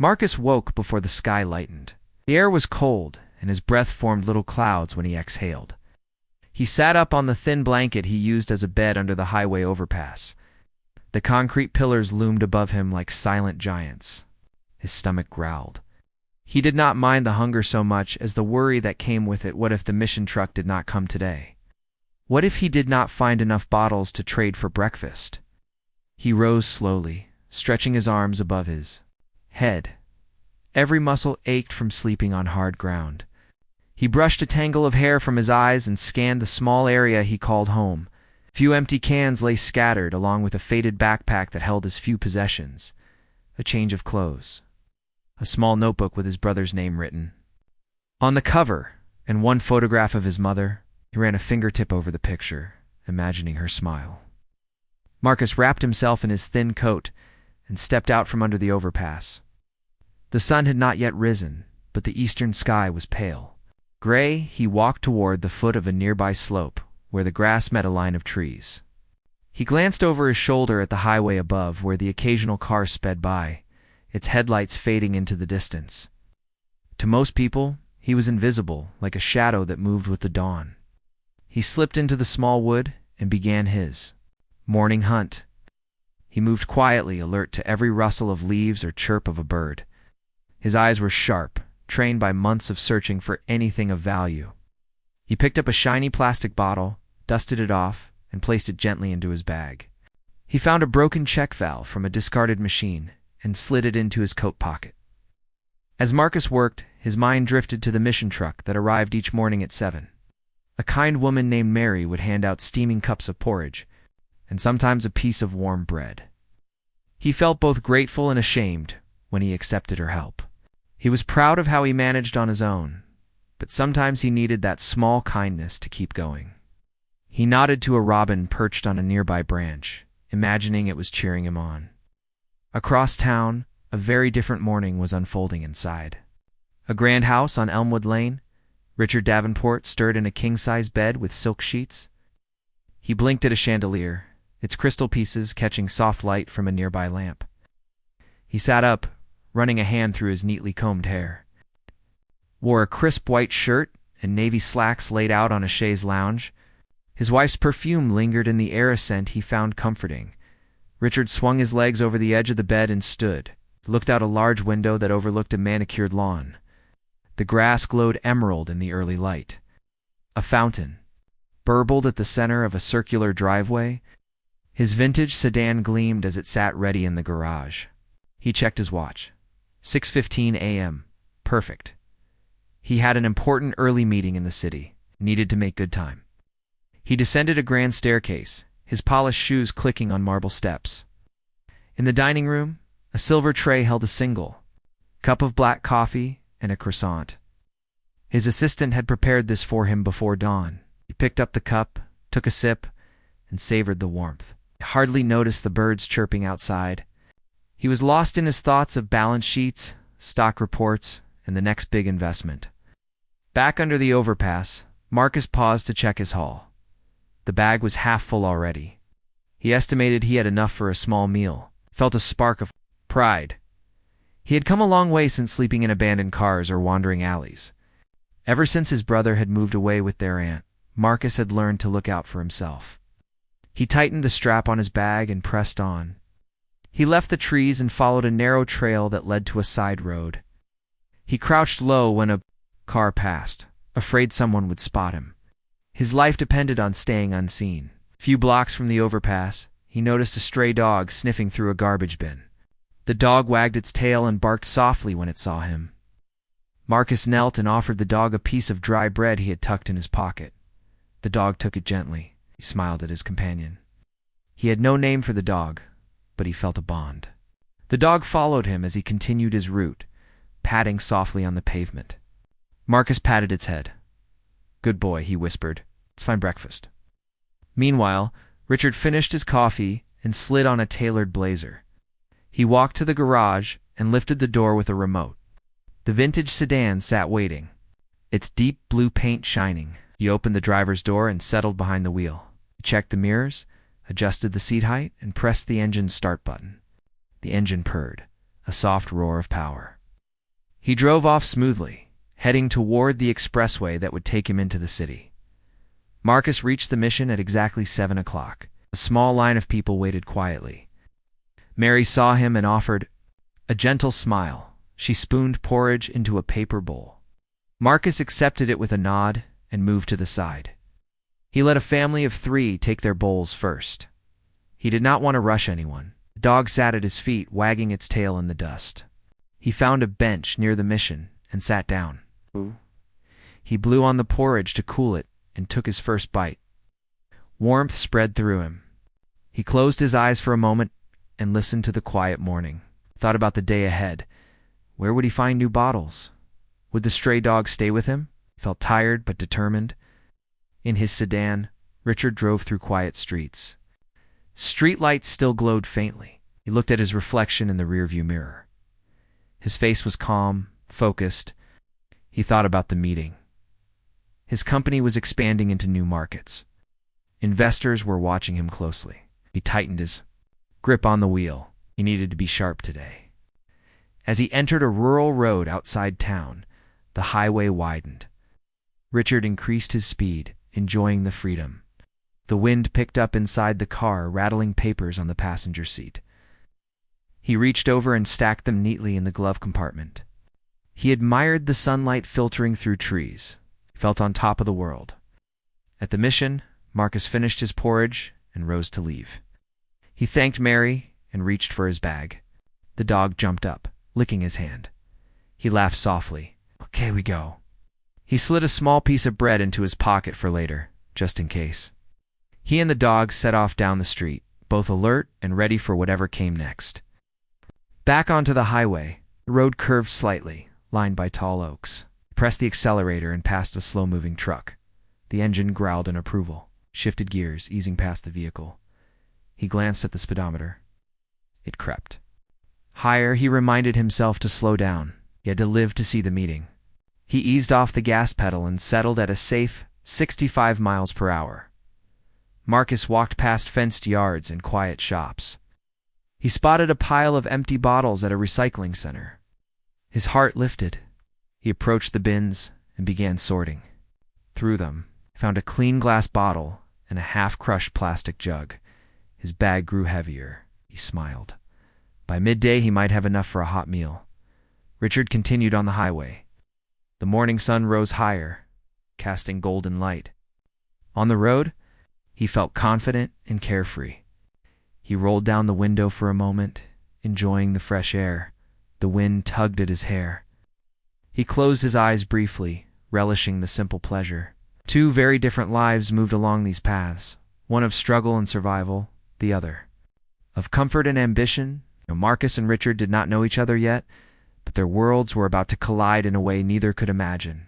Marcus woke before the sky lightened. The air was cold, and his breath formed little clouds when he exhaled. He sat up on the thin blanket he used as a bed under the highway overpass. The concrete pillars loomed above him like silent giants. His stomach growled. He did not mind the hunger so much as the worry that came with it. What if the mission truck did not come today? What if he did not find enough bottles to trade for breakfast? He rose slowly, stretching his arms above his head. Every muscle ached from sleeping on hard ground. He brushed a tangle of hair from his eyes and scanned the small area he called home. Few empty cans lay scattered, along with a faded backpack that held his few possessions. A change of clothes. A small notebook with his brother's name written on the cover, and one photograph of his mother. He ran a fingertip over the picture, imagining her smile. Marcus wrapped himself in his thin coat and stepped out from under the overpass. The sun had not yet risen, but the eastern sky was pale. Gray, he walked toward the foot of a nearby slope, where the grass met a line of trees. He glanced over his shoulder at the highway above, where the occasional car sped by, its headlights fading into the distance. To most people, he was invisible, like a shadow that moved with the dawn. He slipped into the small wood and began his morning hunt. He moved quietly, alert to every rustle of leaves or chirp of a bird. His eyes were sharp, trained by months of searching for anything of value. He picked up a shiny plastic bottle, dusted it off, and placed it gently into his bag. He found a broken check valve from a discarded machine and slid it into his coat pocket. As Marcus worked, his mind drifted to the mission truck that arrived each morning at 7. A kind woman named Mary would hand out steaming cups of porridge, and sometimes a piece of warm bread. He felt both grateful and ashamed when he accepted her help. He was proud of how he managed on his own, but sometimes he needed that small kindness to keep going. He nodded to a robin perched on a nearby branch, imagining it was cheering him on. Across town, a very different morning was unfolding inside. A grand house on Elmwood Lane, Richard Davenport stirred in a king-size bed with silk sheets. He blinked at a chandelier, its crystal pieces catching soft light from a nearby lamp. He sat up, running a hand through his neatly combed hair. Wore a crisp white shirt and navy slacks laid out on a chaise lounge. His wife's perfume lingered in the air, a scent he found comforting. Richard swung his legs over the edge of the bed and stood, looked out a large window that overlooked a manicured lawn. The grass glowed emerald in the early light. A fountain burbled at the center of a circular driveway. His vintage sedan gleamed as it sat ready in the garage. He checked his watch. 6:15 a.m. Perfect. He had an important early meeting in the city, needed to make good time. He descended a grand staircase, his polished shoes clicking on marble steps. In the dining room, a silver tray held a single cup of black coffee and a croissant. His assistant had prepared this for him before dawn. He picked up the cup, took a sip, and savored the warmth. He hardly noticed the birds chirping outside. He was lost in his thoughts of balance sheets, stock reports, and the next big investment. Back under the overpass, Marcus paused to check his haul. The bag was half full already. He estimated he had enough for a small meal, felt a spark of pride. He had come a long way since sleeping in abandoned cars or wandering alleys. Ever since his brother had moved away with their aunt, Marcus had learned to look out for himself. He tightened the strap on his bag and pressed on. He left the trees and followed a narrow trail that led to a side road. He crouched low when a car passed, afraid someone would spot him. His life depended on staying unseen. A few blocks from the overpass, he noticed a stray dog sniffing through a garbage bin. The dog wagged its tail and barked softly when it saw him. Marcus knelt and offered the dog a piece of dry bread he had tucked in his pocket. The dog took it gently. He smiled at his companion. He had no name for the dog, but he felt a bond. The dog followed him as he continued his route, patting softly on the pavement. Marcus patted its head. "Good boy," he whispered. "Let's find breakfast." Meanwhile, Richard finished his coffee and slid on a tailored blazer. He walked to the garage and lifted the door with a remote. The vintage sedan sat waiting, its deep blue paint shining. He opened the driver's door and settled behind the wheel. He checked the mirrors, adjusted the seat height, and pressed the engine's start button. The engine purred, a soft roar of power. He drove off smoothly, heading toward the expressway that would take him into the city. Marcus reached the mission at exactly 7 o'clock. A small line of people waited quietly. Mary saw him and offered a gentle smile. She spooned porridge into a paper bowl. Marcus accepted it with a nod and moved to the side. He let a family of 3 take their bowls first. He did not want to rush anyone. The dog sat at his feet, wagging its tail in the dust. He found a bench near the mission and sat down. He blew on the porridge to cool it and took his first bite. Warmth spread through him. He closed his eyes for a moment and listened to the quiet morning. Thought about the day ahead. Where would he find new bottles? Would the stray dog stay with him? He felt tired but determined. In his sedan, Richard drove through quiet streets. Street lights still glowed faintly. He looked at his reflection in the rearview mirror. His face was calm, focused. He thought about the meeting. His company was expanding into new markets. Investors were watching him closely. He tightened his grip on the wheel. He needed to be sharp today. As he entered a rural road outside town, the highway widened. Richard increased his speed, enjoying the freedom. The wind picked up inside the car, rattling papers on the passenger seat. He reached over and stacked them neatly in the glove compartment. He admired the sunlight filtering through trees. He felt on top of the world. At the mission, Marcus finished his porridge and rose to leave. He thanked Mary and reached for his bag. The dog jumped up, licking his hand. He laughed softly. Okay, we go. He slid a small piece of bread into his pocket for later, just in case. He and the dog set off down the street, both alert and ready for whatever came next. Back onto the highway, the road curved slightly, lined by tall oaks. He pressed the accelerator and passed a slow-moving truck. The engine growled in approval, shifted gears, easing past the vehicle. He glanced at the speedometer. It crept. Higher, he reminded himself to slow down. He had to live to see the meeting. He eased off the gas pedal and settled at a safe 65 miles per hour. Marcus walked past fenced yards and quiet shops. He spotted a pile of empty bottles at a recycling center. His heart lifted. He approached the bins and began sorting. Through them, he found a clean glass bottle and a half-crushed plastic jug. His bag grew heavier. He smiled. By midday, he might have enough for a hot meal. Richard continued on the highway. The morning sun rose higher, casting golden light. On the road, he felt confident and carefree. He rolled down the window for a moment, enjoying the fresh air. The wind tugged at his hair. He closed his eyes briefly, relishing the simple pleasure. 2 very different lives moved along these paths, one of struggle and survival, the other of comfort and ambition. Marcus and Richard did not know each other yet, but their worlds were about to collide in a way neither could imagine.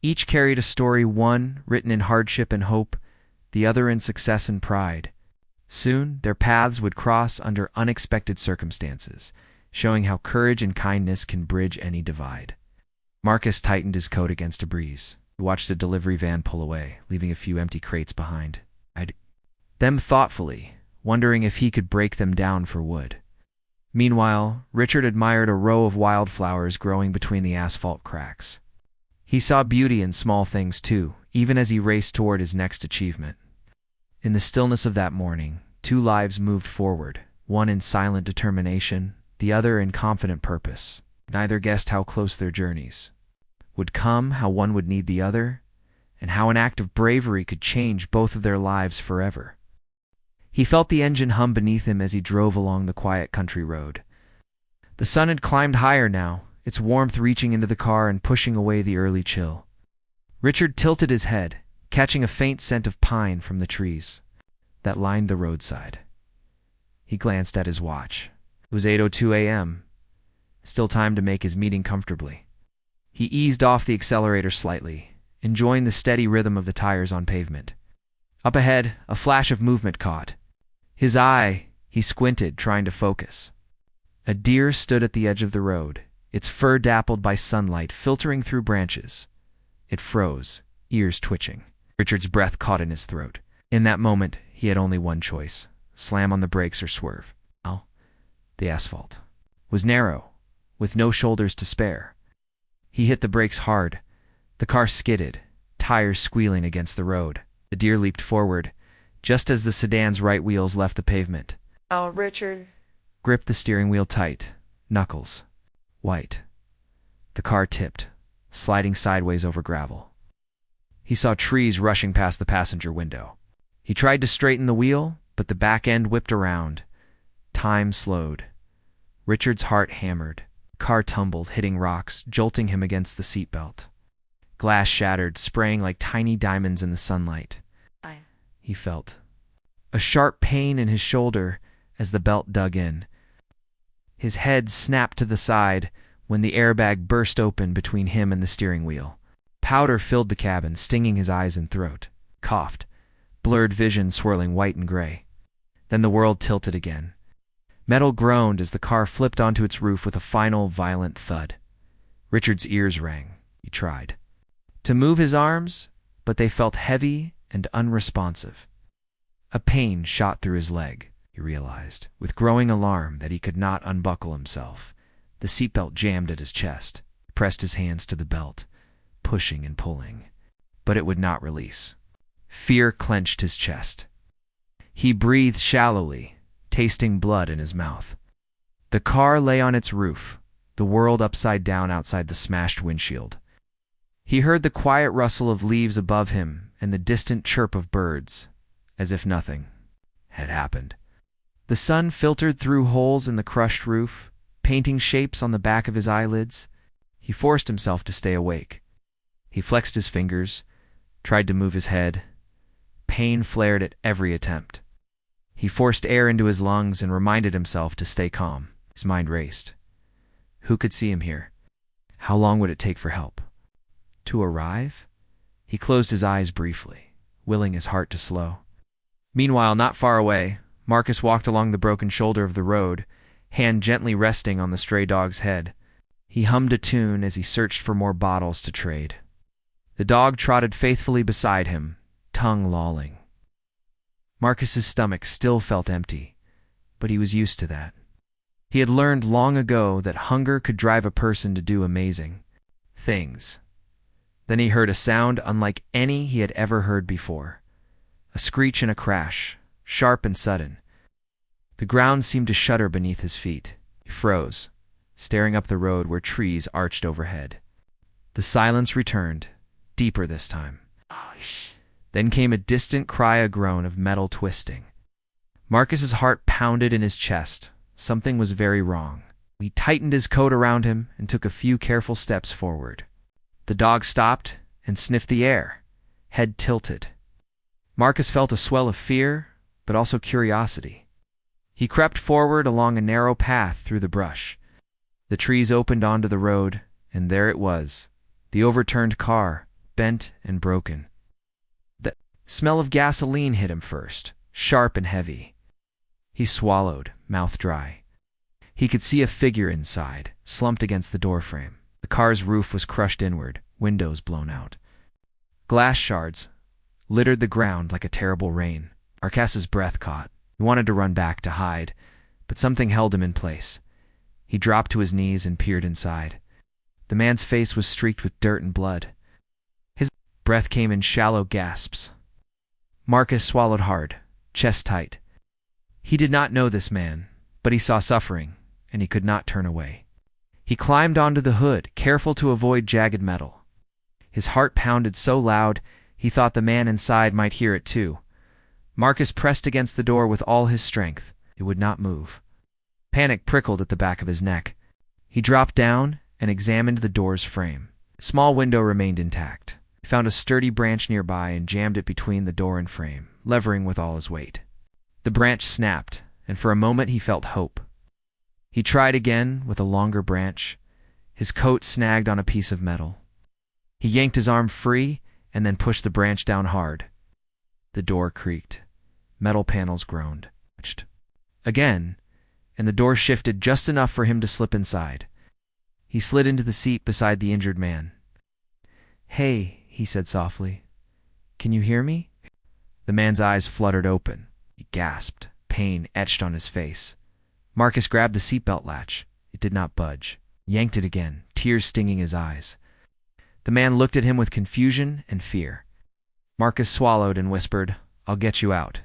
Each carried a story, one written in hardship and hope, the other in success and pride. Soon, their paths would cross under unexpected circumstances, showing how courage and kindness can bridge any divide. Marcus tightened his coat against a breeze. He watched a delivery van pull away, leaving a few empty crates behind. Eyed them thoughtfully, wondering if he could break them down for wood. Meanwhile, Richard admired a row of wildflowers growing between the asphalt cracks. He saw beauty in small things too, even as he raced toward his next achievement. In the stillness of that morning, 2 lives moved forward, one in silent determination, the other in confident purpose. Neither guessed how close their journeys would come, how one would need the other, and how an act of bravery could change both of their lives forever. He felt the engine hum beneath him as he drove along the quiet country road. The sun had climbed higher now, its warmth reaching into the car and pushing away the early chill. Richard tilted his head, catching a faint scent of pine from the trees that lined the roadside. He glanced at his watch. It was 8:02 a.m., still time to make his meeting comfortably. He eased off the accelerator slightly, enjoying the steady rhythm of the tires on pavement. Up ahead, a flash of movement caught his eye. He squinted, trying to focus. A deer stood at the edge of the road, its fur dappled by sunlight filtering through branches. It froze, ears twitching. Richard's breath caught in his throat. In that moment, he had only one choice: slam on the brakes or swerve. The asphalt was narrow, with no shoulders to spare. He hit the brakes hard. The car skidded, tires squealing against the road. The deer leaped forward, just as the sedan's right wheels left the pavement. Oh, Richard. Gripped the steering wheel tight, knuckles white. The car tipped, sliding sideways over gravel. He saw trees rushing past the passenger window. He tried to straighten the wheel, but the back end whipped around. Time slowed. Richard's heart hammered. The car tumbled, hitting rocks, jolting him against the seatbelt. Glass shattered, spraying like tiny diamonds in the sunlight. He felt a sharp pain in his shoulder as the belt dug in. His head snapped to the side when the airbag burst open between him and the steering wheel. Powder filled the cabin, stinging his eyes and throat. Coughed, blurred vision swirling white and gray. Then the world tilted again. Metal groaned as the car flipped onto its roof with a final violent thud. Richard's ears rang. He tried to move his arms, but they felt heavy and unresponsive. A pain shot through his leg, he realized, with growing alarm that he could not unbuckle himself. The seatbelt jammed at his chest. He pressed his hands to the belt, pushing and pulling, but it would not release. Fear clenched his chest. He breathed shallowly, tasting blood in his mouth. The car lay on its roof, the world upside down outside the smashed windshield. He heard the quiet rustle of leaves above him and the distant chirp of birds, as if nothing had happened. The sun filtered through holes in the crushed roof, painting shapes on the back of his eyelids. He forced himself to stay awake. He flexed his fingers, tried to move his head. Pain flared at every attempt. He forced air into his lungs and reminded himself to stay calm. His mind raced. Who could see him here? How long would it take for help to arrive? He closed his eyes briefly, willing his heart to slow. Meanwhile, not far away, Marcus walked along the broken shoulder of the road, hand gently resting on the stray dog's head. He hummed a tune as he searched for more bottles to trade. The dog trotted faithfully beside him, tongue lolling. Marcus's stomach still felt empty, but he was used to that. He had learned long ago that hunger could drive a person to do amazing things. Then he heard a sound unlike any he had ever heard before. A screech and a crash, sharp and sudden. The ground seemed to shudder beneath his feet. He froze, staring up the road where trees arched overhead. The silence returned, deeper this time. Then came a distant cry, a groan of metal twisting. Marcus's heart pounded in his chest. Something was very wrong. He tightened his coat around him and took a few careful steps forward. The dog stopped and sniffed the air, head tilted. Marcus felt a swell of fear, but also curiosity. He crept forward along a narrow path through the brush. The trees opened onto the road, and there it was, the overturned car, bent and broken. The smell of gasoline hit him first, sharp and heavy. He swallowed, mouth dry. He could see a figure inside, slumped against the doorframe. The car's roof was crushed inward, windows blown out. Glass shards littered the ground like a terrible rain. Marcus's breath caught. He wanted to run back to hide, but something held him in place. He dropped to his knees and peered inside. The man's face was streaked with dirt and blood. His breath came in shallow gasps. Marcus swallowed hard, chest tight. He did not know this man, but he saw suffering, and he could not turn away. He climbed onto the hood, careful to avoid jagged metal. His heart pounded so loud, he thought the man inside might hear it too. Marcus pressed against the door with all his strength. It would not move. Panic prickled at the back of his neck. He dropped down and examined the door's frame. The small window remained intact. He found a sturdy branch nearby and jammed it between the door and frame, levering with all his weight. The branch snapped, and for a moment he felt hope. He tried again with a longer branch. His coat snagged on a piece of metal. He yanked his arm free and then pushed the branch down hard. The door creaked. Metal panels groaned. Again, and the door shifted just enough for him to slip inside. He slid into the seat beside the injured man. "Hey," he said softly. "Can you hear me?" The man's eyes fluttered open. He gasped, pain etched on his face. Marcus grabbed the seatbelt latch. It did not budge. Yanked it again, tears stinging his eyes. The man looked at him with confusion and fear. Marcus swallowed and whispered, "I'll get you out."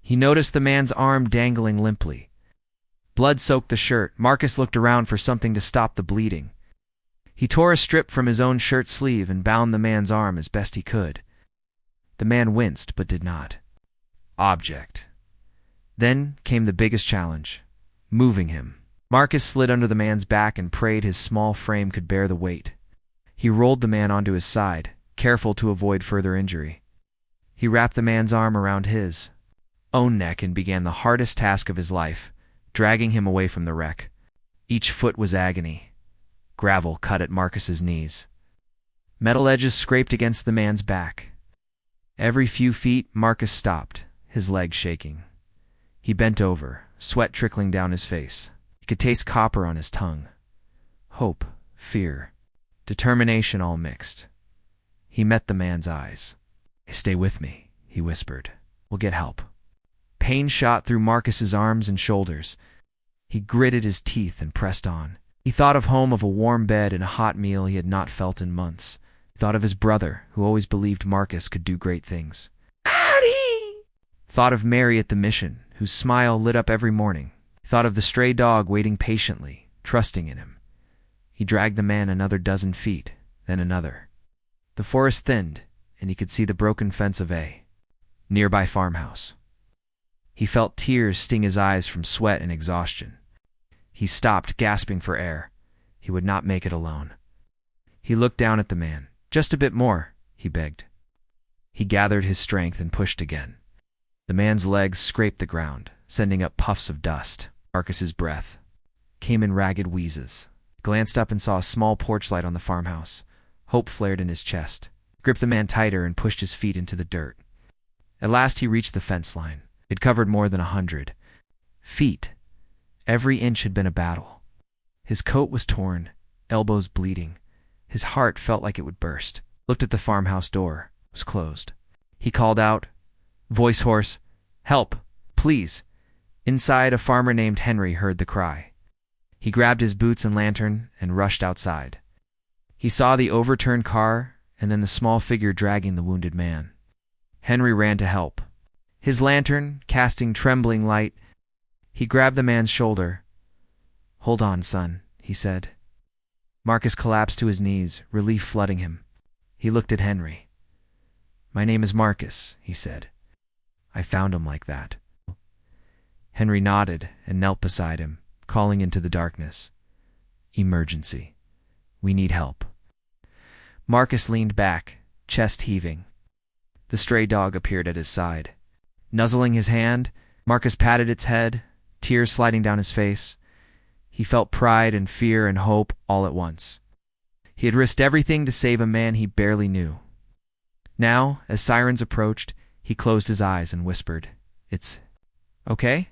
He noticed the man's arm dangling limply. Blood soaked the shirt. Marcus looked around for something to stop the bleeding. He tore a strip from his own shirt sleeve and bound the man's arm as best he could. The man winced but did not. Object. Then came the biggest challenge, moving him. Marcus slid under the man's back and prayed his small frame could bear the weight. He rolled the man onto his side, careful to avoid further injury. He wrapped the man's arm around his own neck and began the hardest task of his life, dragging him away from the wreck. Each foot was agony. Gravel cut at Marcus's knees. Metal edges scraped against the man's back. Every few feet, Marcus stopped, his legs shaking. He bent over, sweat trickling down his face. He could taste copper on his tongue. Hope, fear, determination all mixed. He met the man's eyes. "Stay with me," he whispered. "We'll get help." Pain shot through Marcus's arms and shoulders. He gritted his teeth and pressed on. He thought of home, of a warm bed and a hot meal he had not felt in months. He thought of his brother, who always believed Marcus could do great things. Daddy! Thought of Mary at the mission, whose smile lit up every morning. He thought of the stray dog waiting patiently, trusting in him. He dragged the man another dozen feet, then another. The forest thinned, and he could see the broken fence of a nearby farmhouse. He felt tears sting his eyes from sweat and exhaustion. He stopped, gasping for air. He would not make it alone. He looked down at the man. "Just a bit more," he begged. He gathered his strength and pushed again. The man's legs scraped the ground, sending up puffs of dust. Marcus's breath came in ragged wheezes. He glanced up and saw a small porch light on the farmhouse. Hope flared in his chest. He gripped the man tighter and pushed his feet into the dirt. At last he reached the fence line. It covered more than 100 feet. Every inch had been a battle. His coat was torn, elbows bleeding. His heart felt like it would burst. Looked at the farmhouse door. It was closed. He called out, voice hoarse, "Help, please." Inside, a farmer named Henry heard the cry. He grabbed his boots and lantern and rushed outside. He saw the overturned car and then the small figure dragging the wounded man. Henry ran to help. His lantern casting trembling light, he grabbed the man's shoulder. "Hold on, son," he said. Marcus collapsed to his knees, relief flooding him. He looked at Henry. "My name is Marcus," he said. "I found him like that." Henry nodded and knelt beside him, calling into the darkness. "Emergency. We need help." Marcus leaned back, chest heaving. The stray dog appeared at his side. Nuzzling his hand, Marcus patted its head, tears sliding down his face. He felt pride and fear and hope all at once. He had risked everything to save a man he barely knew. Now, as sirens approached, he closed his eyes and whispered, "It's okay?"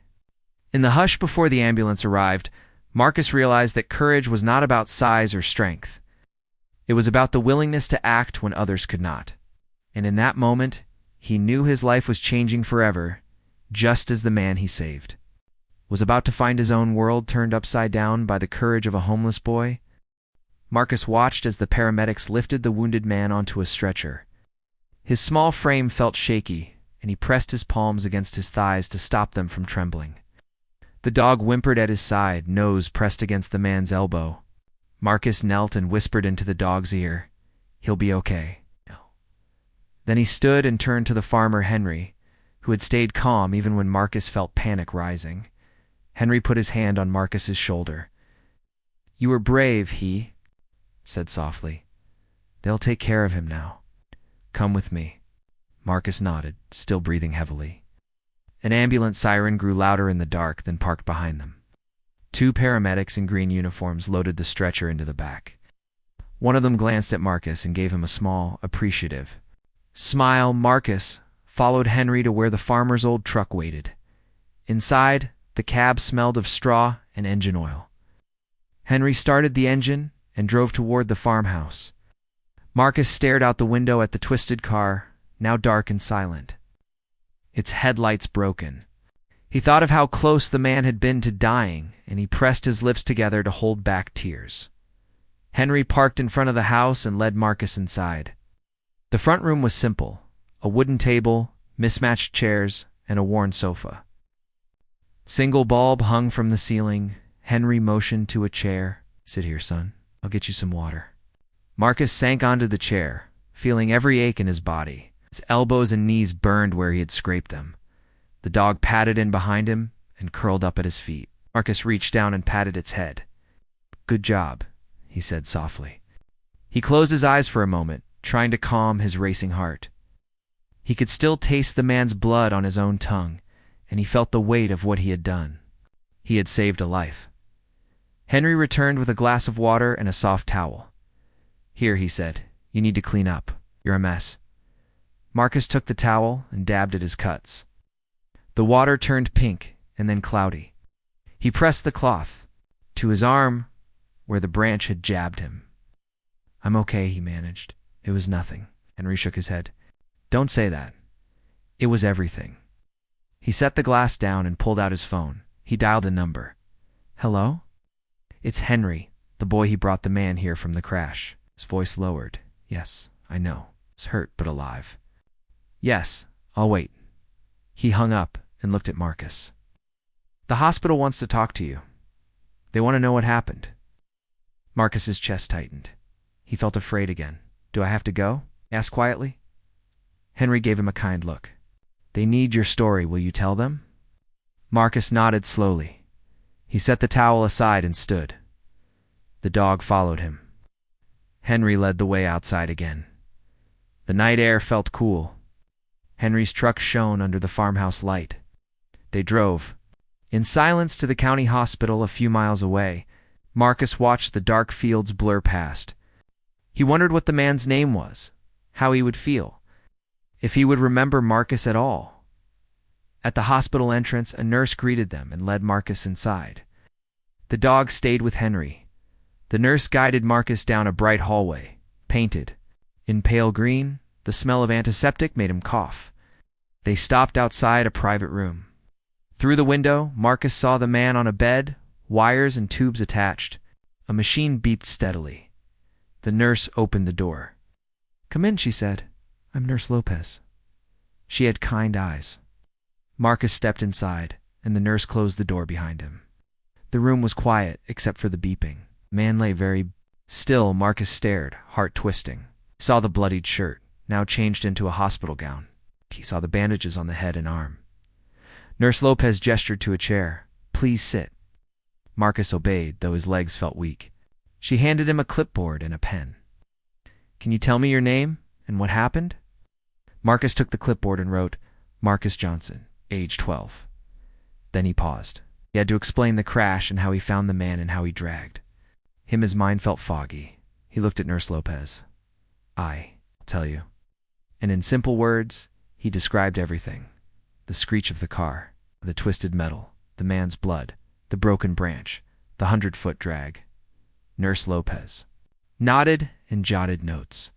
In the hush before the ambulance arrived, Marcus realized that courage was not about size or strength. It was about the willingness to act when others could not. And in that moment, he knew his life was changing forever, just as the man he saved was about to find his own world turned upside down by the courage of a homeless boy. Marcus watched as the paramedics lifted the wounded man onto a stretcher. His small frame felt shaky, and he pressed his palms against his thighs to stop them from trembling. The dog whimpered at his side, nose pressed against the man's elbow. Marcus knelt and whispered into the dog's ear, "He'll be okay." Then he stood and turned to the farmer Henry, who had stayed calm even when Marcus felt panic rising. Henry put his hand on Marcus's shoulder. "You were brave," he said softly. "They'll take care of him now. Come with me." Marcus nodded, still breathing heavily. An ambulance siren grew louder in the dark, then parked behind them. 2 paramedics in green uniforms loaded the stretcher into the back. One of them glanced at Marcus and gave him a small, appreciative smile. Marcus followed Henry to where the farmer's old truck waited. Inside, the cab smelled of straw and engine oil. Henry started the engine and drove toward the farmhouse. Marcus stared out the window at the twisted car, now dark and silent, its headlights broken. He thought of how close the man had been to dying, and he pressed his lips together to hold back tears. Henry parked in front of the house and led Marcus inside. The front room was simple: a wooden table, mismatched chairs, and a worn sofa. Single bulb hung from the ceiling. Henry motioned to a chair. "Sit here, son. I'll get you some water." Marcus sank onto the chair, feeling every ache in his body. His elbows and knees burned where he had scraped them. The dog padded in behind him and curled up at his feet. Marcus reached down and patted its head. "Good job," he said softly. He closed his eyes for a moment, trying to calm his racing heart. He could still taste the man's blood on his own tongue, and he felt the weight of what he had done. He had saved a life. Henry returned with a glass of water and a soft towel. "Here," he said, "you need to clean up. You're a mess." Marcus took the towel and dabbed at his cuts. The water turned pink and then cloudy. He pressed the cloth to his arm where the branch had jabbed him. "I'm okay," he managed. "It was nothing." Henry shook his head. "Don't say that. It was everything." He set the glass down and pulled out his phone. He dialed a number. "Hello? It's Henry, the boy he brought the man here from the crash." His voice lowered. "Yes, I know. It's hurt but alive." "Yes, I'll wait." He hung up and looked at Marcus. "The hospital wants to talk to you. They want to know what happened." Marcus's chest tightened. He felt afraid again. "Do I have to go?" he asked quietly. Henry gave him a kind look. "They need your story. Will you tell them?" Marcus nodded slowly. He set the towel aside and stood. The dog followed him. Henry led the way outside again. The night air felt cool. Henry's truck shone under the farmhouse light. They drove in silence to the county hospital a few miles away. Marcus watched the dark fields blur past. He wondered what the man's name was, how he would feel, if he would remember Marcus at all. At the hospital entrance, a nurse greeted them and led Marcus inside. The dog stayed with Henry. The nurse guided Marcus down a bright hallway, painted in pale green. The smell of antiseptic made him cough. They stopped outside a private room. Through the window, Marcus saw the man on a bed, wires and tubes attached. A machine beeped steadily. The nurse opened the door. "Come in," she said. "I'm Nurse Lopez." She had kind eyes. Marcus stepped inside, and the nurse closed the door behind him. The room was quiet, except for the beeping. The man lay very still. Marcus stared, heart twisting. He saw the bloodied shirt, now changed into a hospital gown. He saw the bandages on the head and arm. Nurse Lopez gestured to a chair. "Please sit." Marcus obeyed, though his legs felt weak. She handed him a clipboard and a pen. "Can you tell me your name and what happened?" Marcus took the clipboard and wrote, "Marcus Johnson, age 12. Then he paused. He had to explain the crash and how he found the man and how he dragged him. His mind felt foggy. He looked at Nurse Lopez. "I'll tell you." And in simple words, he described everything. The screech of the car, the twisted metal, the man's blood, the broken branch, the 100-foot drag. Nurse Lopez nodded and jotted notes.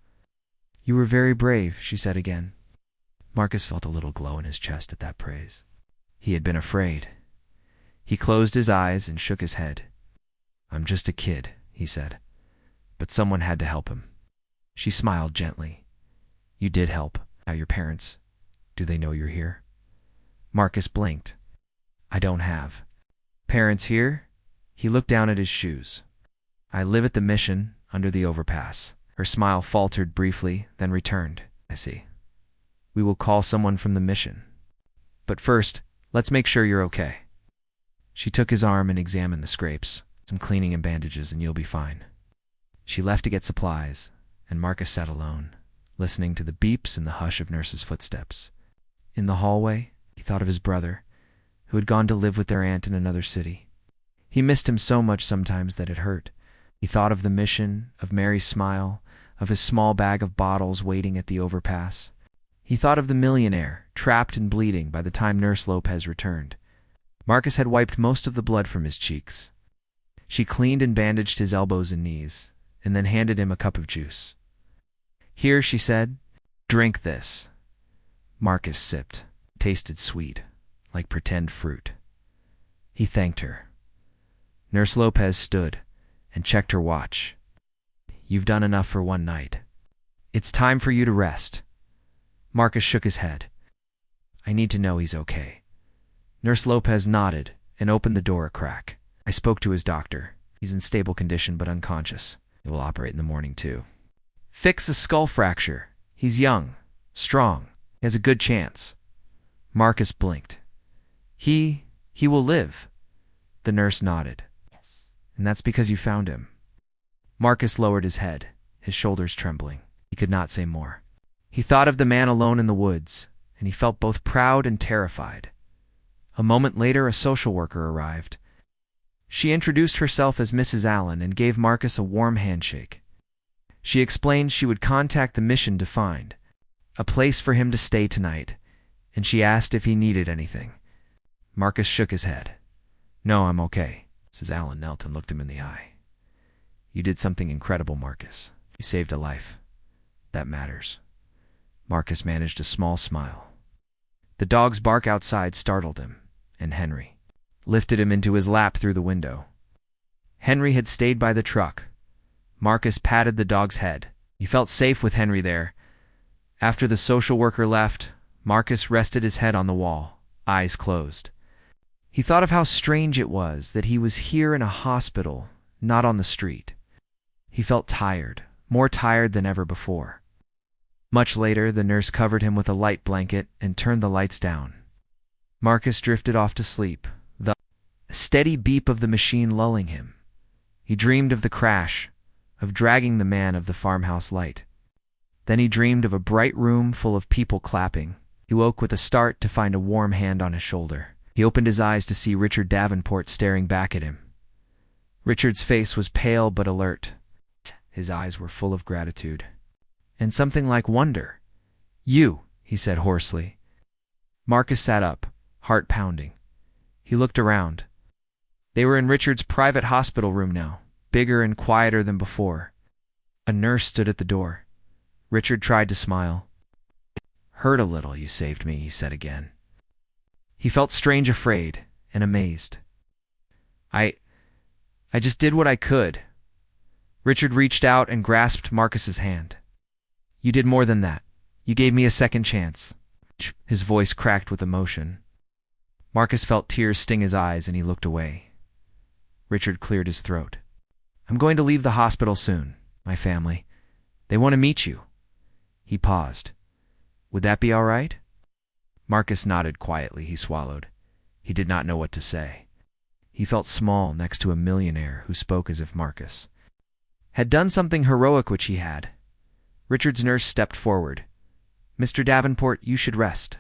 "You were very brave," she said again. Marcus felt a little glow in his chest at that praise. He had been afraid. He closed his eyes and shook his head. "I'm just a kid," he said. "But someone had to help him." She smiled gently. "You did help. Now your parents, do they know you're here?" Marcus blinked. "I don't have parents here." He looked down at his shoes. "I live at the mission under the overpass." Her smile faltered briefly, then returned. "I see. We will call someone from the mission. But first, let's make sure you're okay." She took his arm and examined the scrapes. "Some cleaning and bandages and you'll be fine." She left to get supplies, and Marcus sat alone, listening to the beeps and the hush of Nurse's footsteps. In the hallway, he thought of his brother, who had gone to live with their aunt in another city. He missed him so much sometimes that it hurt. He thought of the mission, of Mary's smile, of his small bag of bottles waiting at the overpass. He thought of the millionaire, trapped and bleeding by the time Nurse Lopez returned. Marcus had wiped most of the blood from his cheeks. She cleaned and bandaged his elbows and knees, and then handed him a cup of juice. "Here," she said, "drink this." Marcus sipped. It tasted sweet, like pretend fruit. He thanked her. Nurse Lopez stood and checked her watch. You've done enough for one night. It's time for you to rest. Marcus shook his head. I need to know he's okay. Nurse Lopez nodded and opened the door a crack. I spoke to his doctor. He's in stable condition but unconscious. It will operate in the morning too. Fix a skull fracture. He's young, strong. He has a good chance. Marcus blinked. He will live. The nurse nodded. Yes. And that's because you found him. Marcus lowered his head, his shoulders trembling. He could not say more. He thought of the man alone in the woods, and he felt both proud and terrified. A moment later, a social worker arrived. She introduced herself as Mrs. Allen and gave Marcus a warm handshake. She explained she would contact the mission to find a place for him to stay tonight, and she asked if he needed anything. Marcus shook his head. No, I'm okay. Mrs. Allen knelt and looked him in the eye. You did something incredible, Marcus. You saved a life. That matters. Marcus managed a small smile. The dog's bark outside startled him, and Henry lifted him into his lap through the window. Henry had stayed by the truck. Marcus patted the dog's head. He felt safe with Henry there. After the social worker left, Marcus rested his head on the wall, eyes closed. He thought of how strange it was that he was here in a hospital, not on the street. He felt tired, more tired than ever before. Much later, the nurse covered him with a light blanket and turned the lights down. Marcus drifted off to sleep, the steady beep of the machine lulling him. He dreamed of the crash, of dragging the man of the farmhouse light. Then he dreamed of a bright room full of people clapping. He woke with a start to find a warm hand on his shoulder. He opened his eyes to see Richard Davenport staring back at him. Richard's face was pale but alert. His eyes were full of gratitude and something like wonder. You, he said hoarsely. Marcus sat up, heart pounding. He looked around. They were in Richard's private hospital room now, bigger and quieter than before. A nurse stood at the door. Richard tried to smile. Hurt a little, you saved me, he said again. He felt strange afraid and amazed. I just did what I could. Richard reached out and grasped Marcus's hand. You did more than that. You gave me a second chance. His voice cracked with emotion. Marcus felt tears sting his eyes and he looked away. Richard cleared his throat. I'm going to leave the hospital soon, my family. They want to meet you. He paused. Would that be all right? Marcus nodded quietly. He swallowed. He did not know what to say. He felt small next to a millionaire who spoke as if Marcus had done something heroic, which he had. Richard's nurse stepped forward. Mr. Davenport, you should rest.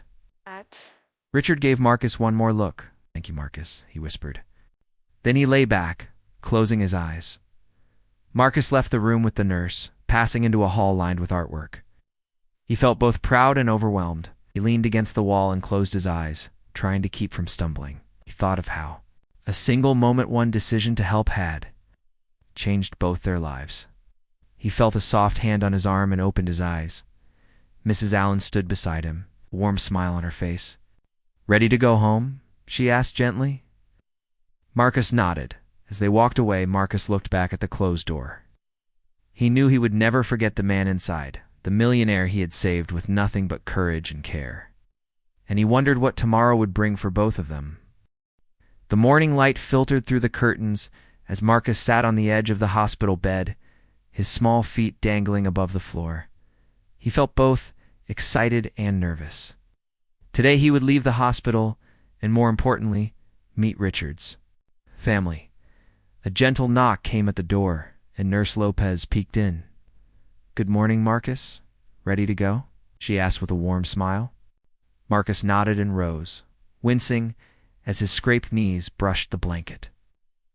Richard gave Marcus one more look. Thank you, Marcus, he whispered. Then he lay back, closing his eyes. Marcus left the room with the nurse, passing into a hall lined with artwork. He felt both proud and overwhelmed. He leaned against the wall and closed his eyes, trying to keep from stumbling. He thought of how a single moment one decision to help had changed both their lives. He felt a soft hand on his arm and opened his eyes. Mrs. Allen stood beside him, a warm smile on her face. Ready to go home? She asked gently. Marcus nodded. As they walked away, Marcus looked back at the closed door. He knew he would never forget the man inside, the millionaire he had saved with nothing but courage and care. And he wondered what tomorrow would bring for both of them. The morning light filtered through the curtains as Marcus sat on the edge of the hospital bed, his small feet dangling above the floor. He felt both excited and nervous. Today he would leave the hospital and, more importantly, meet Richard's family. A gentle knock came at the door, and Nurse Lopez peeked in. Good morning, Marcus. Ready to go? She asked with a warm smile. Marcus nodded and rose, wincing as his scraped knees brushed the blanket.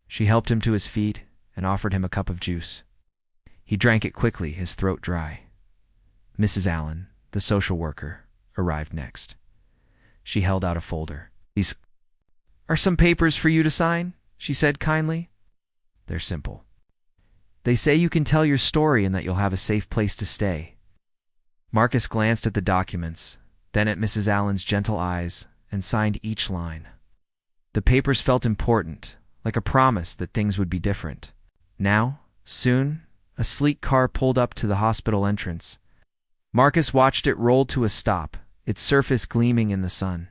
She helped him to his feet and offered him a cup of juice. He drank it quickly, his throat dry. Mrs. Allen, the social worker, arrived next. She held out a folder. These are some papers for you to sign, she said kindly. They're simple. They say you can tell your story and that you'll have a safe place to stay. Marcus glanced at the documents, then at Mrs. Allen's gentle eyes, and signed each line. The papers felt important, like a promise that things would be different. Now, soon, A sleek car pulled up to the hospital entrance. Marcus watched it roll to a stop, its surface gleaming in the sun.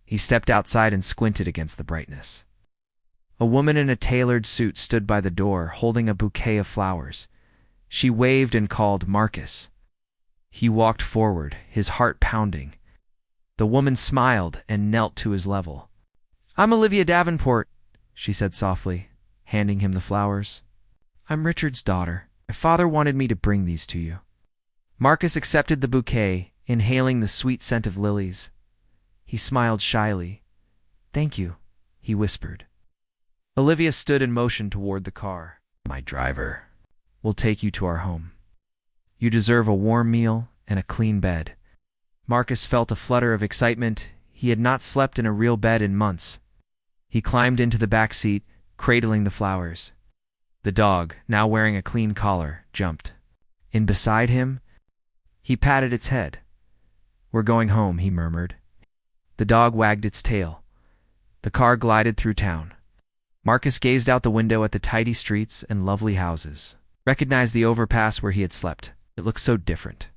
He stepped outside and squinted against the brightness. A woman in a tailored suit stood by the door, holding a bouquet of flowers. She waved and called Marcus. He walked forward, his heart pounding. The woman smiled and knelt to his level. "I'm Olivia Davenport," she said softly, handing him the flowers. "I'm Richard's daughter. My father wanted me to bring these to you." Marcus accepted the bouquet, inhaling the sweet scent of lilies. He smiled shyly. "Thank you," he whispered. Olivia stood and motioned toward the car. "My driver will take you to our home. You deserve a warm meal and a clean bed." Marcus felt a flutter of excitement. He had not slept in a real bed in months. He climbed into the back seat, cradling the flowers. The dog, now wearing a clean collar, jumped. In beside him, he patted its head. "We're going home," he murmured. The dog wagged its tail. The car glided through town. Marcus gazed out the window at the tidy streets and lovely houses. Recognized the overpass where he had slept. It looked so different.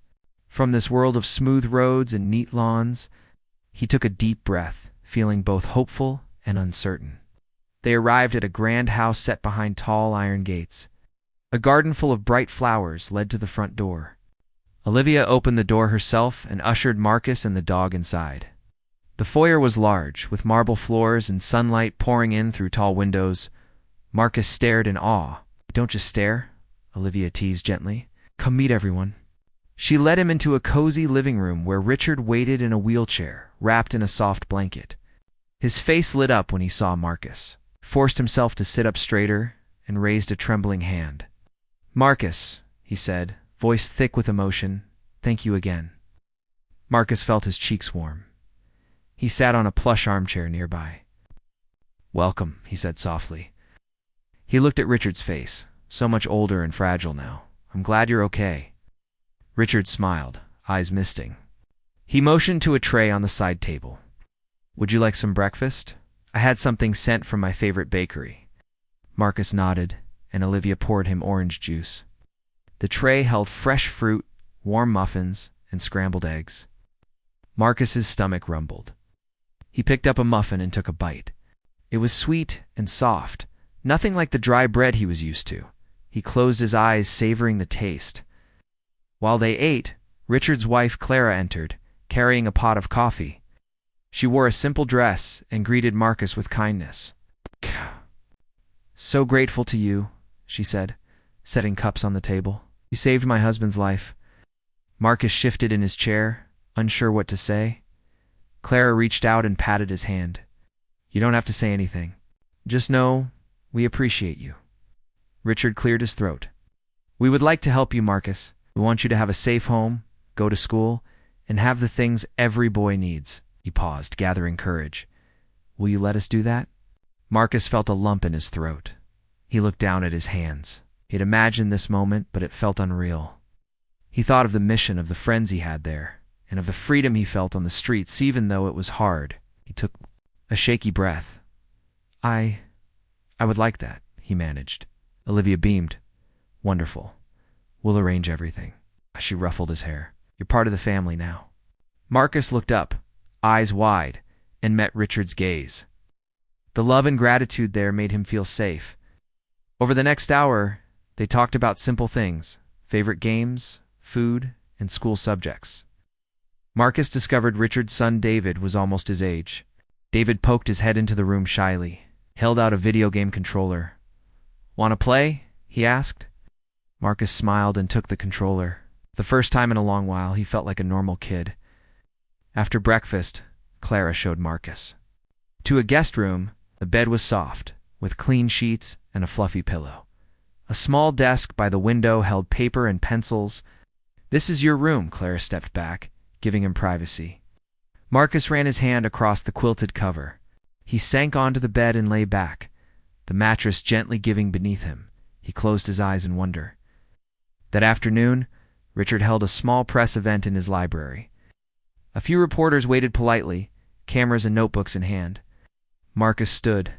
From this world of smooth roads and neat lawns, he took a deep breath, feeling both hopeful and uncertain. They arrived at a grand house set behind tall iron gates. A garden full of bright flowers led to the front door. Olivia opened the door herself and ushered Marcus and the dog inside. The foyer was large, with marble floors and sunlight pouring in through tall windows. Marcus stared in awe. "Don't just stare," Olivia teased gently. "Come meet everyone." She led him into a cozy living room where Richard waited in a wheelchair, wrapped in a soft blanket. His face lit up when he saw Marcus, forced himself to sit up straighter, and raised a trembling hand. "Marcus," he said, voice thick with emotion, "thank you again." Marcus felt his cheeks warm. He sat on a plush armchair nearby. "Welcome," he said softly. He looked at Richard's face, so much older and fragile now. "I'm glad you're okay." Richard smiled, eyes misting. He motioned to a tray on the side table. "Would you like some breakfast? I had something sent from my favorite bakery." Marcus nodded, and Olivia poured him orange juice. The tray held fresh fruit, warm muffins, and scrambled eggs. Marcus's stomach rumbled. He picked up a muffin and took a bite. It was sweet and soft, nothing like the dry bread he was used to. He closed his eyes, savoring the taste. While they ate, Richard's wife Clara entered, carrying a pot of coffee. She wore a simple dress and greeted Marcus with kindness. "So grateful to you," she said, setting cups on the table. "You saved my husband's life." Marcus shifted in his chair, unsure what to say. Clara reached out and patted his hand. "You don't have to say anything. Just know we appreciate you." Richard cleared his throat. "We would like to help you, Marcus. We want you to have a safe home, go to school, and have the things every boy needs." He paused, gathering courage. "Will you let us do that?" Marcus felt a lump in his throat. He looked down at his hands. He had imagined this moment, but it felt unreal. He thought of the mission, of the friends he had there, and of the freedom he felt on the streets, even though it was hard. He took a shaky breath. I would like that," he managed. Olivia beamed. "Wonderful. We'll arrange everything." She ruffled his hair. "You're part of the family now." Marcus looked up, eyes wide, and met Richard's gaze. The love and gratitude there made him feel safe. Over the next hour, they talked about simple things, favorite games, food, and school subjects. Marcus discovered Richard's son David was almost his age. David poked his head into the room shyly, held out a video game controller. "Want to play?" he asked. Marcus smiled and took the controller. The first time in a long while, he felt like a normal kid. After breakfast, Clara showed Marcus to a guest room. The bed was soft, with clean sheets and a fluffy pillow. A small desk by the window held paper and pencils. "This is your room," Clara stepped back, giving him privacy. Marcus ran his hand across the quilted cover. He sank onto the bed and lay back, the mattress gently giving beneath him. He closed his eyes in wonder. That afternoon, Richard held a small press event in his library. A few reporters waited politely, cameras and notebooks in hand. Marcus stood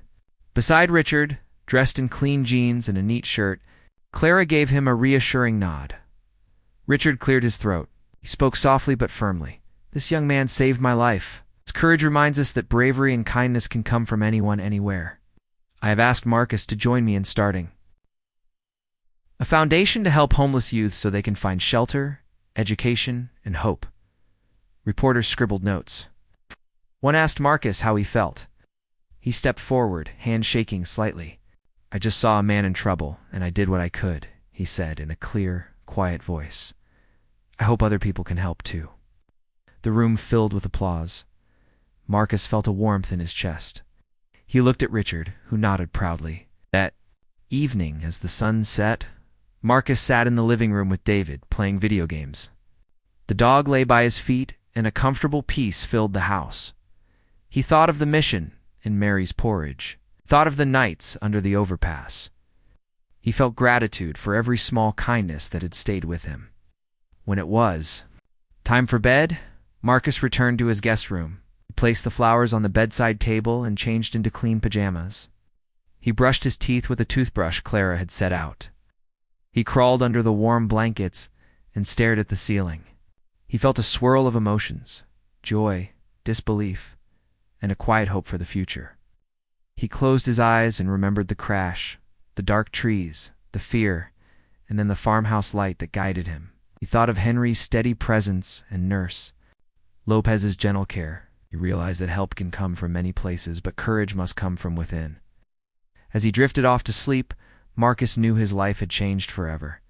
beside Richard, dressed in clean jeans and a neat shirt. Clara gave him a reassuring nod. Richard cleared his throat. He spoke softly but firmly. This young man saved my life. His courage reminds us that bravery and kindness can come from anyone, anywhere. I have asked Marcus to join me in starting a foundation to help homeless youth so they can find shelter, education, and hope. Reporters scribbled notes. One asked Marcus how he felt. He stepped forward, hand shaking slightly. I just saw a man in trouble, and I did what I could, he said in a clear, quiet voice. I hope other people can help too. The room filled with applause. Marcus felt a warmth in his chest. He looked at Richard, who nodded proudly. That evening, as the sun set, Marcus sat in the living room with David, playing video games. The dog lay by his feet, and a comfortable peace filled the house. He thought of the mission in Mary's porridge, thought of the nights under the overpass. He felt gratitude for every small kindness that had stayed with him. When it was time for bed, Marcus returned to his guest room. He placed the flowers on the bedside table and changed into clean pajamas. He brushed his teeth with a toothbrush Clara had set out. He crawled under the warm blankets and stared at the ceiling. He felt a swirl of emotions, joy, disbelief, and a quiet hope for the future. He closed his eyes and remembered the crash, the dark trees, the fear, and then the farmhouse light that guided him. He thought of Henry's steady presence and nurse, Lopez's gentle care. He realized that help can come from many places, but courage must come from within. As he drifted off to sleep, Marcus knew his life had changed forever.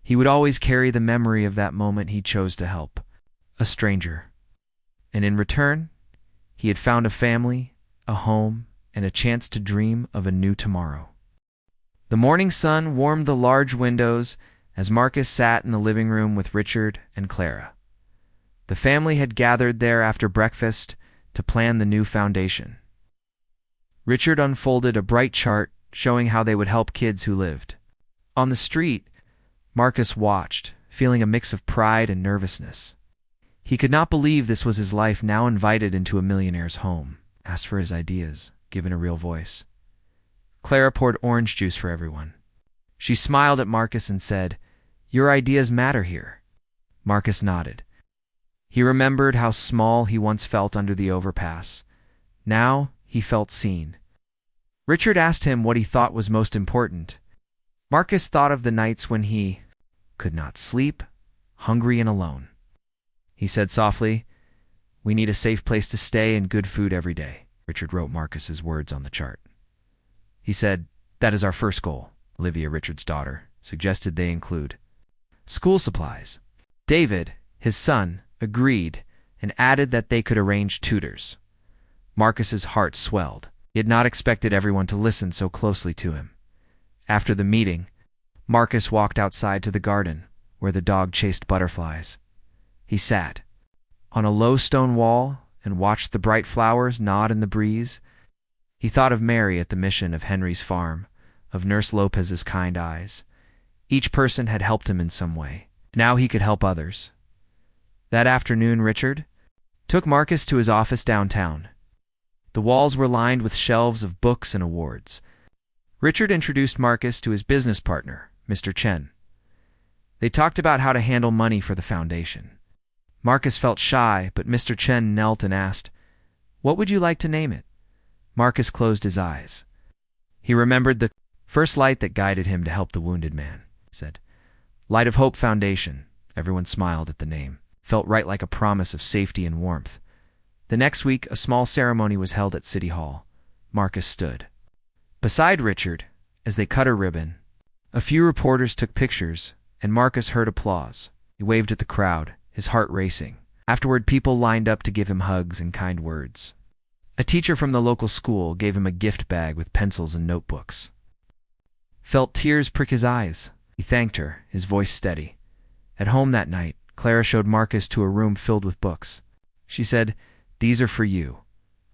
He would always carry the memory of that moment he chose to help a stranger. And in return, he had found a family, a home, and a chance to dream of a new tomorrow. The morning sun warmed the large windows as Marcus sat in the living room with Richard and Clara. The family had gathered there after breakfast to plan the new foundation. Richard unfolded a bright chart showing how they would help kids who lived on the street. Marcus watched, feeling a mix of pride and nervousness. He could not believe this was his life, now invited into a millionaire's home, asked for his ideas, given a real voice. Clara poured orange juice for everyone. She smiled at Marcus and said, "Your ideas matter here." Marcus nodded. He remembered how small he once felt under the overpass. Now he felt seen. Richard asked him what he thought was most important. Marcus thought of the nights when he could not sleep, hungry and alone. He said softly, "We need a safe place to stay and good food every day." Richard wrote Marcus's words on the chart. He said, "That is our first goal." Olivia, Richard's daughter, suggested they include school supplies. David, his son, agreed and added that they could arrange tutors. Marcus's heart swelled. He had not expected everyone to listen so closely to him. After the meeting, Marcus walked outside to the garden, where the dog chased butterflies. He sat on a low stone wall and watched the bright flowers nod in the breeze. He thought of Mary at the mission of Henry's farm, of Nurse Lopez's kind eyes. Each person had helped him in some way. Now he could help others. That afternoon, Richard took Marcus to his office downtown. The walls were lined with shelves of books and awards. Richard introduced Marcus to his business partner, Mr. Chen. They talked about how to handle money for the foundation. Marcus felt shy, but Mr. Chen knelt and asked, "What would you like to name it?" Marcus closed his eyes. He remembered the first light that guided him to help the wounded man. He said, "Light of Hope Foundation." Everyone smiled at the name. Felt right, like a promise of safety and warmth. The next week, a small ceremony was held at City Hall. Marcus stood beside Richard as they cut a ribbon. A few reporters took pictures, and Marcus heard applause. He waved at the crowd, his heart racing. Afterward, people lined up to give him hugs and kind words. A teacher from the local school gave him a gift bag with pencils and notebooks. Felt tears prick his eyes. He thanked her, his voice steady. At home that night, Clara showed Marcus to a room filled with books. She said, "These are for you.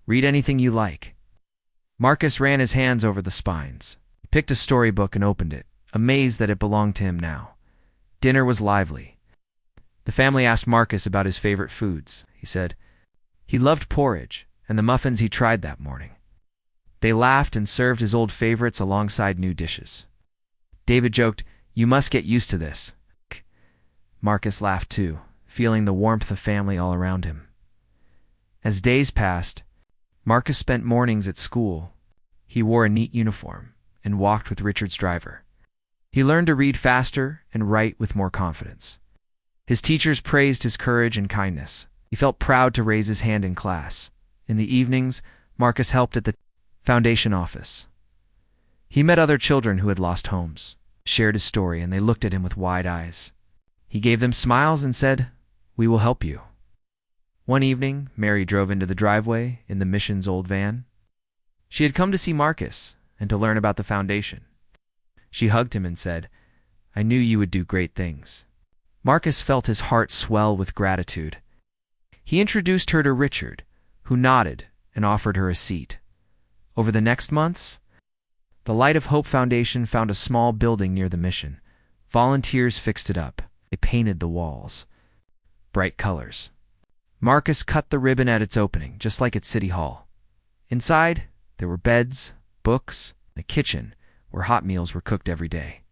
Read anything you like." Marcus ran his hands over the spines. He picked a storybook and opened it, amazed that it belonged to him now. Dinner was lively. The family asked Marcus about his favorite foods. He said he loved porridge and the muffins he tried that morning. They laughed and served his old favorites alongside new dishes. David joked, You must get used to this. Marcus laughed too, feeling the warmth of family all around him. As days passed, Marcus spent mornings at school. He wore a neat uniform and walked with Richard's driver. He learned to read faster and write with more confidence. His teachers praised his courage and kindness. He felt proud to raise his hand in class. In the evenings, Marcus helped at the foundation office. He met other children who had lost homes, shared his story, and they looked at him with wide eyes. He gave them smiles and said, "We will help you." One evening, Mary drove into the driveway in the mission's old van. She had come to see Marcus and to learn about the foundation. She hugged him and said, "I knew you would do great things." Marcus felt his heart swell with gratitude. He introduced her to Richard, who nodded and offered her a seat. Over the next months, the Light of Hope Foundation found a small building near the mission. Volunteers fixed it up. They painted the walls bright colors. Marcus cut the ribbon at its opening, just like at City Hall. Inside, there were beds, books, and a kitchen where hot meals were cooked every day.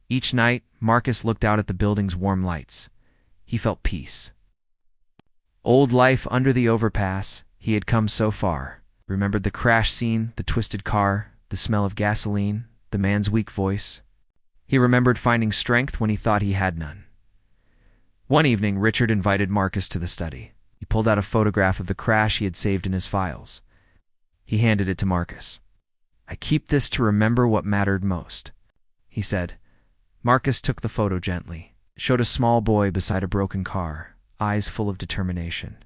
Each night, Marcus looked out at the building's warm lights. He felt peace. Old life under the overpass, he had come so far. Remembered the crash scene, the twisted car, the smell of gasoline, the man's weak voice. He remembered finding strength when he thought he had none. One evening, Richard invited Marcus to the study. He pulled out a photograph of the crash he had saved in his files. He handed it to Marcus. "I keep this to remember what mattered most," he said. Marcus took the photo gently. It showed a small boy beside a broken car, eyes full of determination.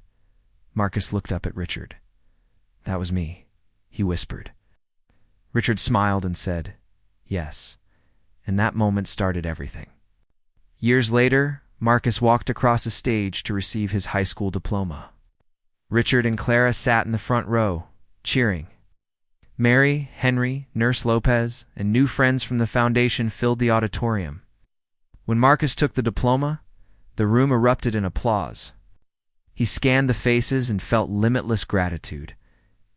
Marcus looked up at Richard. "That was me," he whispered. Richard smiled and said, "Yes," and that moment started everything. Years later, Marcus walked across a stage to receive his high school diploma. Richard and Clara sat in the front row, cheering. Mary, Henry, Nurse Lopez, and new friends from the foundation filled the auditorium. When Marcus took the diploma, the room erupted in applause. He scanned the faces and felt limitless gratitude.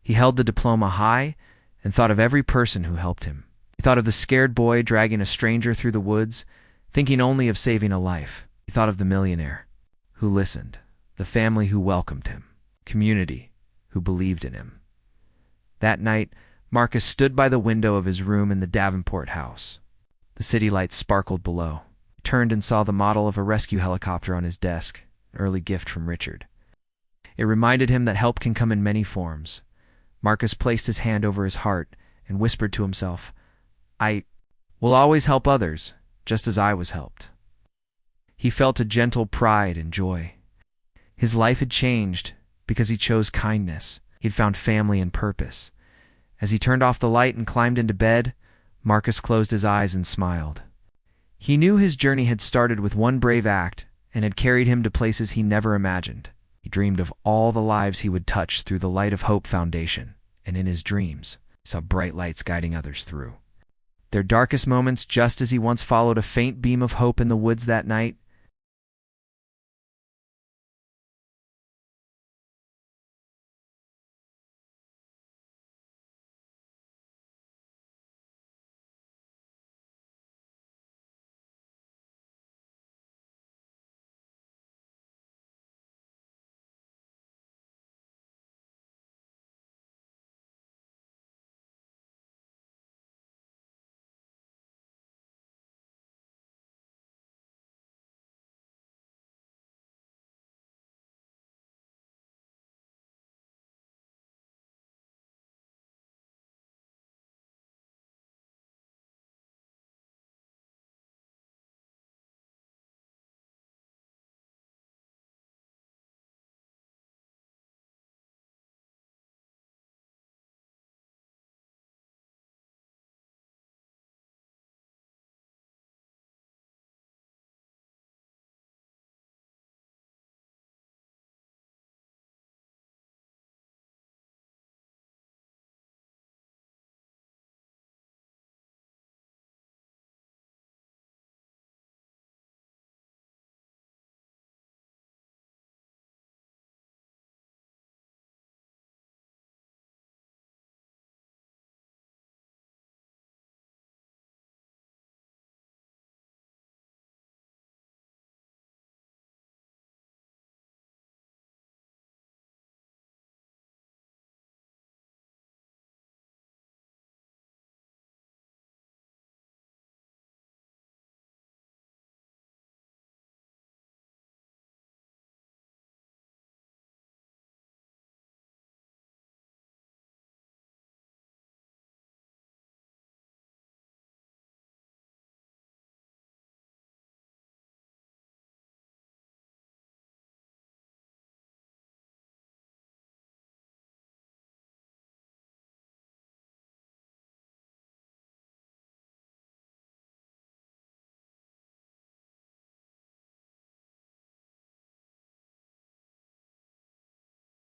He held the diploma high and thought of every person who helped him. He thought of the scared boy dragging a stranger through the woods, thinking only of saving a life. He thought of the millionaire who listened, the family who welcomed him, community who believed in him. That night, Marcus stood by the window of his room in the Davenport house. The city lights sparkled below. He turned and saw the model of a rescue helicopter on his desk, an early gift from Richard. It reminded him that help can come in many forms. Marcus placed his hand over his heart and whispered to himself, "I will always help others, just as I was helped." He felt a gentle pride and joy. His life had changed because he chose kindness. He had found family and purpose. As he turned off the light and climbed into bed, Marcus closed his eyes and smiled. He knew his journey had started with one brave act and had carried him to places he never imagined. He dreamed of all the lives he would touch through the Light of Hope Foundation, and in his dreams, he saw bright lights guiding others through their darkest moments. Just as he once followed a faint beam of hope in the woods that night,